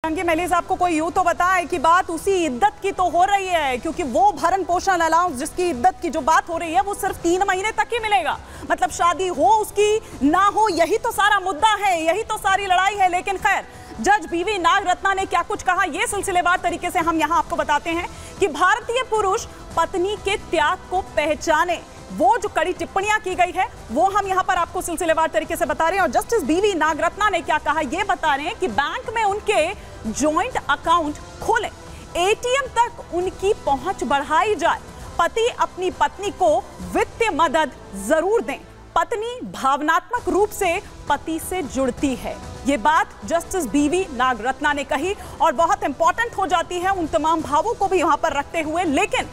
Malice आपको कोई यूं तो बताए कि बात उसी इद्दत की तो हो रही है, क्योंकि वो भरण पोषण अलाउंस जिसकी इद्दत की जो बात हो रही है वो सिर्फ 3 महीने तक ही मिलेगा। मतलब शादी हो उसकी ना हो, यही तो सारा मुद्दा है, यही तो सारी लड़ाई है। लेकिन खैर, जज बीवी नागरत्ना ने क्या कुछ कहा ये सिलसिलेवार तरीके से हम यहां आपको बताते हैं कि भारतीय पुरुष पत्नी के त्याग को पहचाने, वो जो कड़ी टिप्पणियां की गई है वो हम यहां पर आपको सिलसिलेवार तरीके से बता रहे हैं। और जस्टिस बीवी नागरत्ना ने क्या कहा ये बता रहे हैं कि बैंक में उनके जॉइंट अकाउंट खोलें, एटीएम तक उनकी पहुंच बढ़ाई जाए, पति अपनी पत्नी को वित्तीय मदद जरूर दें, पत्नी भावनात्मक रूप से पति से जुड़ती है। ये बात जस्टिस बीवी नागरत्ना ने कही और बहुत इंपॉर्टेंट हो जाती है उन तमाम भावों को भी यहां पर रखते हुए। लेकिन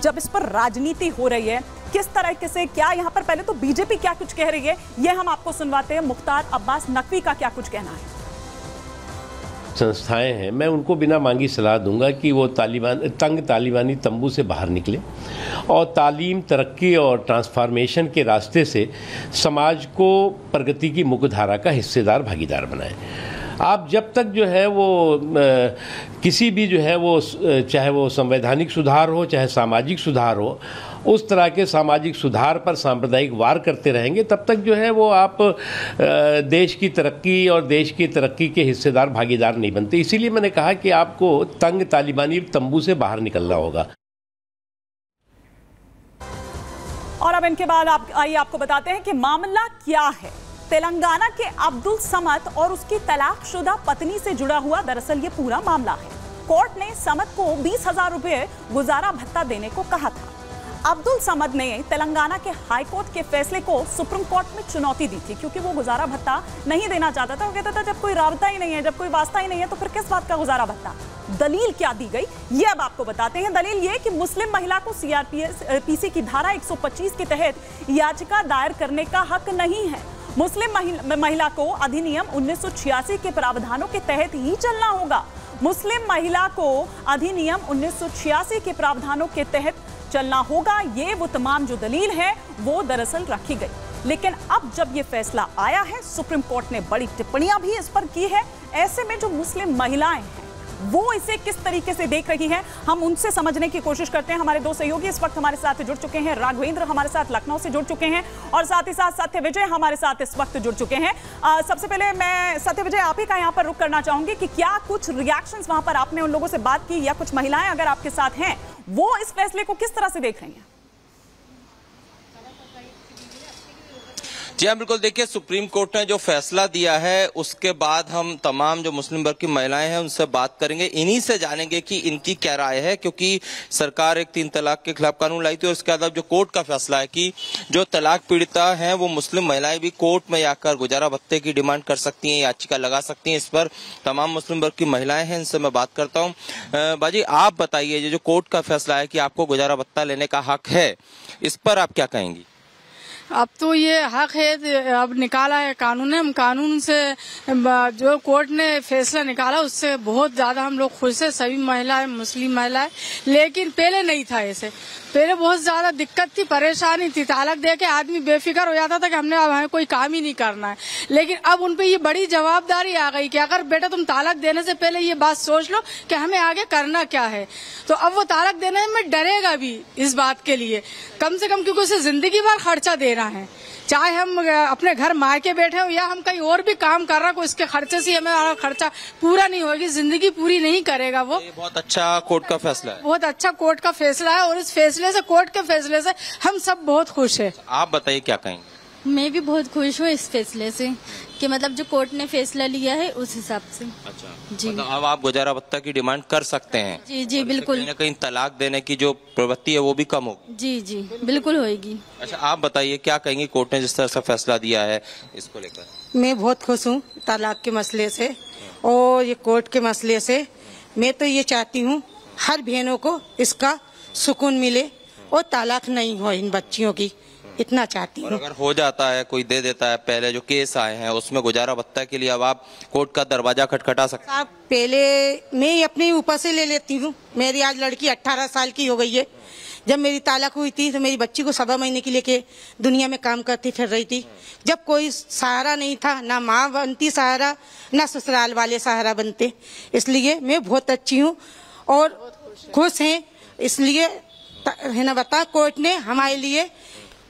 जब इस पर राजनीति हो रही है, किस तरह से क्या यहां पर, पहले तो बीजेपी क्या कुछ कह रही है ये हम आपको सुनवाते हैं। मुख्तार अब्बास नकवी का क्या कुछ कहना है। संस्थाएं हैं, मैं उनको बिना मांगी सलाह दूंगा कि वो तालिबानी तंबू से बाहर निकले और तालीम, तरक्की और ट्रांसफॉर्मेशन के रास्ते से समाज को प्रगति की मुख्यधारा का हिस्सेदार, भागीदार बनाएं। आप जब तक जो है वो किसी भी जो है वो, चाहे वो संवैधानिक सुधार हो चाहे सामाजिक सुधार हो, उस तरह के सामाजिक सुधार पर सांप्रदायिक वार करते रहेंगे, तब तक जो है वो आप देश की तरक्की और देश की तरक्की के हिस्सेदार, भागीदार नहीं बनते। इसीलिए मैंने कहा कि आपको तालिबानी तंबू से बाहर निकलना होगा। और अब इनके बाद आइए आपको बताते हैं कि मामला क्या है। तेलंगाना के अब्दुल समद और उसकी तलाकशुदा पत्नी से जुड़ा हुआ दरअसल ये पूरा मामला है। कोर्ट ने समद को 20,000 रुपए गुजारा भत्ता देने को कहा था। अब्दुल समद ने तेलंगाना के हाई कोर्ट के फैसले को सुप्रीम कोर्ट में चुनौती दी थी, क्योंकि वो गुजारा भत्ता नहीं देना चाहता था। वो कहता था जब कोई राबता ही नहीं है, जब कोई वास्ता ही नहीं है तो फिर किस बात का गुजारा भत्ता। दलील क्या दी गई ये अब आपको बताते हैं। दलील ये कि मुस्लिम महिला को सीआरपीसी की धारा 125 के तहत याचिका दायर करने का हक नहीं है। मुस्लिम महिला को अधिनियम 1986 के प्रावधानों के तहत ही चलना होगा। मुस्लिम महिला को अधिनियम 1986 के प्रावधानों के तहत चलना होगा। ये वो तमाम जो दलील है वो दरअसल रखी गई। लेकिन अब जब ये फैसला आया है, सुप्रीम कोर्ट ने बड़ी टिप्पणियां भी इस पर की है। ऐसे में जो मुस्लिम महिलाएं हैं वो इसे किस तरीके से देख रही हैं, हम उनसे समझने की कोशिश करते हैं। हमारे दो सहयोगी इस वक्त हमारे साथ जुड़ चुके हैं। राघवेंद्र हमारे साथ लखनऊ से जुड़ चुके हैं और साथ ही साथ सत्य विजय हमारे साथ इस वक्त जुड़ चुके हैं। सबसे पहले मैं सत्य विजय आप ही का यहाँ पर रुख करना चाहूंगी कि क्या कुछ रिएक्शंस वहां पर आपने उन लोगों से बात की, या कुछ महिलाएं अगर आपके साथ हैं वो इस फैसले को किस तरह से देख रही हैं? जी हाँ, बिल्कुल। देखिए, सुप्रीम कोर्ट ने जो फैसला दिया है उसके बाद हम तमाम जो मुस्लिम वर्ग की महिलाएं हैं उनसे बात करेंगे, इन्हीं से जानेंगे कि इनकी क्या राय है। क्योंकि सरकार एक 3 तलाक के खिलाफ कानून लाई थी और उसके बाद जो कोर्ट का फैसला है कि जो तलाक पीड़िता हैं वो मुस्लिम महिलाएं भी कोर्ट में आकर गुजारा भत्ते की डिमांड कर सकती हैं, याचिका लगा सकती हैं। इस पर तमाम मुस्लिम वर्ग की महिलाएं हैं, इनसे मैं बात करता हूँ। बाजी, आप बताइए, जो कोर्ट का फैसला है कि आपको गुजारा भत्ता लेने का हक है, इस पर आप क्या कहेंगी? अब तो ये हक है, अब निकाला है कानून ने, हम कानून से जो कोर्ट ने फैसला निकाला उससे बहुत ज्यादा हम लोग खुश है, सभी महिलाएं, मुस्लिम महिलाएं। लेकिन पहले नहीं था ऐसे, पहले बहुत ज्यादा दिक्कत थी, परेशानी थी। तालाक दे के आदमी बेफिक्र हो जाता था कि हमने अब हमें कोई काम ही नहीं करना है। लेकिन अब उन पे ये बड़ी जवाबदारी आ गई कि अगर बेटा तुम तालाक देने से पहले ये बात सोच लो कि हमें आगे करना क्या है। तो अब वो तालाक देने में डरेगा भी इस बात के लिए, कम से कम, क्योंकि उसे जिंदगी भर खर्चा दे रहा है। चाहे हम अपने घर मायके बैठे हो या हम कहीं और भी काम कर रहा हो, इसके खर्चे से हमें खर्चा पूरा नहीं होगी, जिंदगी पूरी नहीं करेगा वो। बहुत अच्छा कोर्ट का फैसला है, बहुत अच्छा कोर्ट का फैसला है और इस फैसले से, कोर्ट के फैसले से हम सब बहुत खुश है। आप बताइए क्या कहेंगे? मैं भी बहुत खुश हूँ इस फैसले से कि मतलब जो कोर्ट ने फैसला लिया है उस हिसाब से। अच्छा जी, मतलब अब आप गुजारा भत्ता की डिमांड कर सकते हैं? जी जी बिल्कुल। कहीं न कहीं तलाक देने की जो प्रवृत्ति है वो भी कम होगी? जी जी बिल्कुल होगी। अच्छा, आप बताइए क्या कहेंगे, कोर्ट ने जिस तरह से फैसला दिया है इसको लेकर? मैं बहुत खुश हूँ तलाक के मसले से और ये कोर्ट के मसले से। मैं तो ये चाहती हूँ हर बहनों को इसका सुकून मिले और तलाक नहीं हो इन बच्चियों की। इतना चाहती और हूँ। अगर हो जाता है, कोई दे देता है, पहले जो केस आए हैं उसमें गुजारा भत्ता के लिए अब आप कोर्ट का दरवाजा खटखटा सकते हैं? साहब पहले मैं ही अपने ऊपर से ले लेती हूँ। मेरी आज लड़की 18 साल की हो गई है। जब मेरी तालाक हुई थी तो मेरी बच्ची को 7 महीने की लेके दुनिया में काम करती फिर रही थी। जब कोई सहारा नहीं था, ना माँ बनती सहारा, ना ससुराल वाले सहारा बनते। इसलिए मैं बहुत अच्छी हूँ और खुश हैं। इसलिए है ना, बता कोर्ट ने हमारे लिए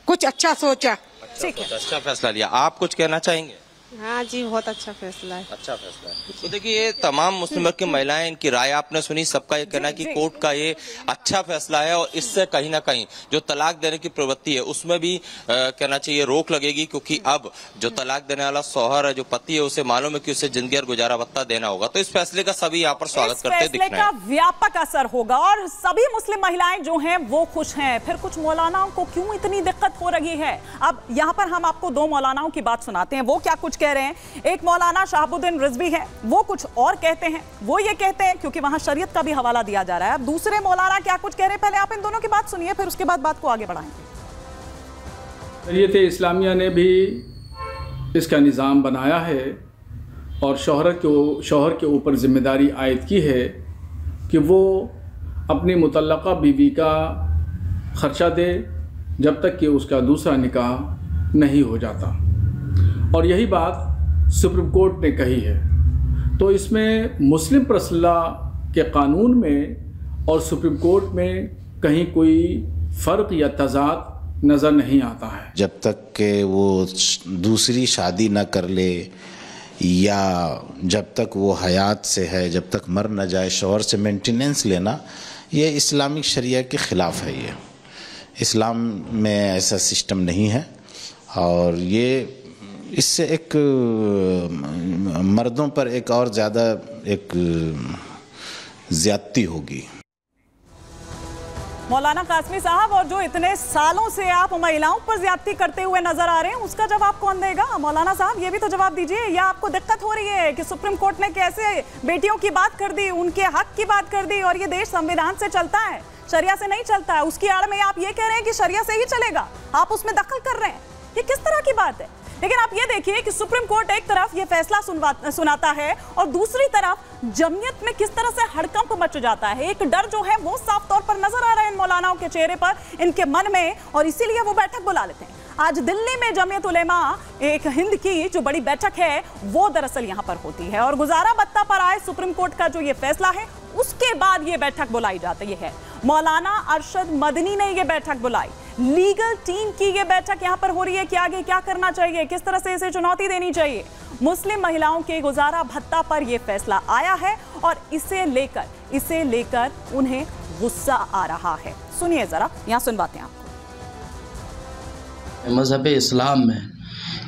कुछ अच्छा सोचा। ठीक है, अच्छा फैसला लिया। आप कुछ कहना चाहेंगे? हाँ जी, बहुत अच्छा फैसला है। अच्छा फैसला है। तो देखिए, ये तमाम मुस्लिम वर्ग की महिलाएं, इनकी राय आपने सुनी। सबका ये कहना है कि कोर्ट का ये अच्छा फैसला है और इससे कहीं ना कहीं जो तलाक देने की प्रवृत्ति है उसमें भी कहना चाहिए रोक लगेगी, क्योंकि अब जो तलाक देने वाला शौहर है, जो पति है, उसे मालूम है कि उसे जिंदगी और गुजारा भत्ता देना होगा। तो इस फैसले का सभी यहाँ पर स्वागत करते दिख रहे हैं। व्यापक असर होगा और सभी मुस्लिम महिलाएं जो हैं वो खुश हैं। फिर कुछ मौलानाओं को क्यों इतनी दिक्कत हो रही है? अब यहाँ पर हम आपको 2 मौलानाओं की बात सुनाते हैं, वो क्या कुछ कह रहे हैं। एक मौलाना शहाबुद्दीन रिजवी है, वो कुछ और कहते हैं। वो ये कहते हैं, क्योंकि वहां शरीयत का भी हवाला दिया जा रहा है। अब दूसरे मौलाना क्या कुछ कह रहे हैं, पहले आप इन दोनों की बात सुनिए, फिर उसके बाद बात को आगे बढ़ाएंगे। शरीयत इस्लामिया ने भी इसका निज़ाम बनाया है और शौहर के ऊपर जिम्मेदारी आयद की है कि वो अपनी मुतल्लका बीवी का खर्चा दे जब तक कि उसका दूसरा निकाह नहीं हो जाता। और यही बात सुप्रीम कोर्ट ने कही है। तो इसमें मुस्लिम पर्सनल लॉ के कानून में और सुप्रीम कोर्ट में कहीं कोई फ़र्क या तज़ाद नज़र नहीं आता है। जब तक कि वो दूसरी शादी न कर ले या जब तक वो हयात से है, जब तक मर न जाए, शौहर से मेंटेनेंस लेना, ये इस्लामिक शरिया के ख़िलाफ़ है। ये इस्लाम में ऐसा सिस्टम नहीं है और ये इससे एक मर्दों पर एक और ज़्यादा एक ज़्यादती होगी। मौलाना कासमी साहब, और जो इतने सालों से आप महिलाओं पर ज्यादती करते हुए नजर आ रहे हैं, उसका जवाब कौन देगा? मौलाना साहब ये भी तो जवाब दीजिए। या आपको दिक्कत हो रही है कि सुप्रीम कोर्ट ने कैसे बेटियों की बात कर दी, उनके हक की बात कर दी, और ये देश संविधान से चलता है, शरिया से नहीं चलता है। उसकी आड़ में आप ये कह रहे हैं कि शरिया से ही चलेगा, आप उसमें दखल कर रहे हैं। ये किस तरह की बात है? लेकिन आप ये देखिए कि सुप्रीम कोर्ट एक तरफ ये फैसला सुनाता है और दूसरी तरफ जमीयत में किस तरह से हड़कंप मच जाता है। एक डर जो है वो साफ तौर पर नजर आ रहा है इन मौलानाओं के चेहरे पर, इनके मन में, और इसीलिए वो बैठक बुला लेते हैं। आज दिल्ली में जमीयत उलेमा एक हिंद की जो बड़ी बैठक है वो दरअसल यहाँ पर होती है और गुजारा भत्ता पर आए सुप्रीम कोर्ट का जो ये फैसला है उसके बाद ये बैठक बुलाई जाती है। मौलाना अरशद मदनी ने ये बैठक बुलाई, लीगल टीम की ये बैठक यहाँ पर हो रही है कि आगे क्या करना चाहिए, किस तरह से इसे चुनौती देनी चाहिए। मुस्लिम महिलाओं के गुजारा भत्ता पर यह फैसला आया है और इसे लेकर उन्हें गुस्सा आ रहा है। सुनिए जरा, यहाँ सुनवाते हैं आपको। मज़हब इस्लाम में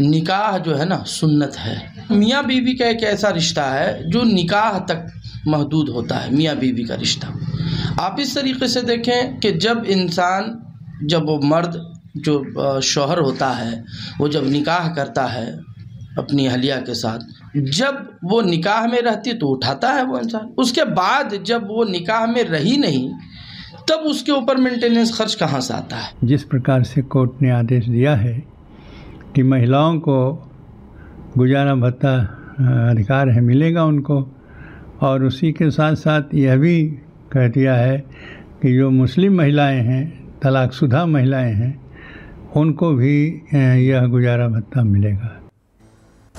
निकाह जो है ना सुन्नत है। मियाँ बीवी का एक ऐसा रिश्ता है जो निकाह तक महदूद होता है, मियाँ बीवी का रिश्ता। आप इस तरीके से देखें कि जब वो मर्द जो शौहर होता है वो जब निकाह करता है अपनी अहलिया के साथ, जब वो निकाह में रहती तो उठाता है वो इंसान, उसके बाद जब वो निकाह में रही नहीं तब उसके ऊपर मेंटेनेंस खर्च कहाँ से आता है। जिस प्रकार से कोर्ट ने आदेश दिया है कि महिलाओं को गुजारा भत्ता अधिकार है, मिलेगा उनको, और उसी के साथ साथ यह भी कह दिया है कि जो मुस्लिम महिलाएं हैं, तलाकशुदा महिलाएं हैं, उनको भी यह गुजारा भत्ता मिलेगा।